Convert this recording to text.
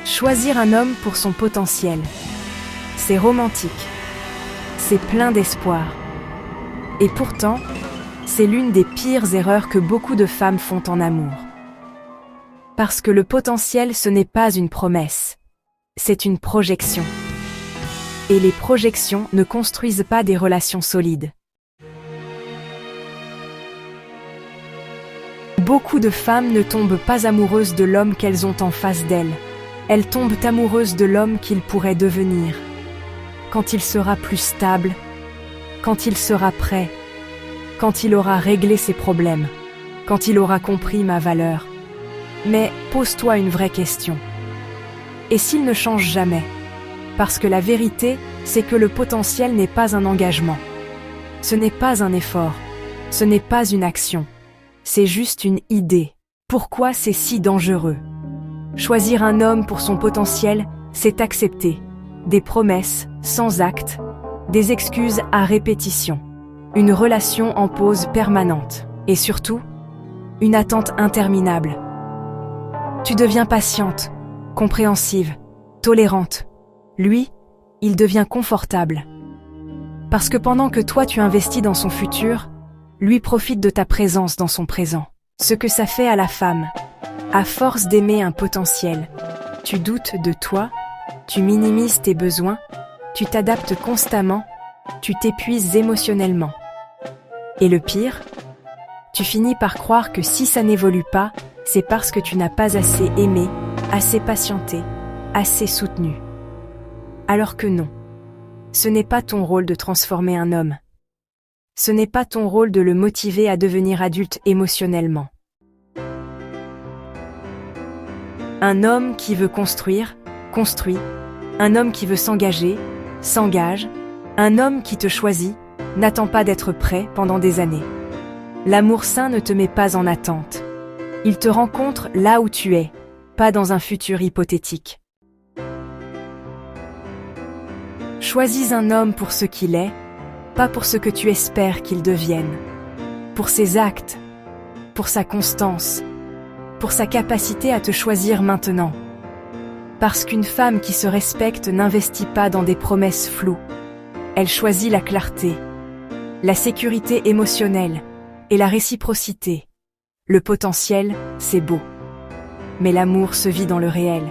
Choisir un homme pour son potentiel. C'est romantique. C'est plein d'espoir. Et pourtant, c'est l'une des pires erreurs que beaucoup de femmes font en amour. Parce que le potentiel, ce n'est pas une promesse. C'est une projection. Et les projections ne construisent pas des relations solides. Beaucoup de femmes ne tombent pas amoureuses de l'homme qu'elles ont en face d'elles. Elles tombent amoureuses de l'homme qu'il pourrait devenir. Quand il sera plus stable, quand il sera prêt, quand il aura réglé ses problèmes, quand il aura compris ma valeur. Mais pose-toi une vraie question. Et s'il ne change jamais? Parce que la vérité, c'est que le potentiel n'est pas un engagement. Ce n'est pas un effort. Ce n'est pas une action. C'est juste une idée. Pourquoi c'est si dangereux? Choisir un homme pour son potentiel, c'est accepter des promesses sans acte, des excuses à répétition, une relation en pause permanente et surtout, une attente interminable. Tu deviens patiente, compréhensive, tolérante. Lui, il devient confortable. Parce que pendant que toi tu investis dans son futur, lui profite de ta présence dans son présent. Ce que ça fait à la femme. À force d'aimer un potentiel, tu doutes de toi, tu minimises tes besoins, tu t'adaptes constamment, tu t'épuises émotionnellement. Et le pire, tu finis par croire que si ça n'évolue pas, c'est parce que tu n'as pas assez aimé, assez patienté, assez soutenu. Alors que non. Ce n'est pas ton rôle de transformer un homme. Ce n'est pas ton rôle de le motiver à devenir adulte émotionnellement. Un homme qui veut construire, construit. Un homme qui veut s'engager, s'engage. Un homme qui te choisit, n'attend pas d'être prêt pendant des années. L'amour sain ne te met pas en attente. Il te rencontre là où tu es, pas dans un futur hypothétique. Choisis un homme pour ce qu'il est, pas pour ce que tu espères qu'il devienne. Pour ses actes, pour sa constance, pour sa capacité à te choisir maintenant. Parce qu'une femme qui se respecte n'investit pas dans des promesses floues. Elle choisit la clarté, la sécurité émotionnelle et la réciprocité. Le potentiel, c'est beau. Mais l'amour se vit dans le réel.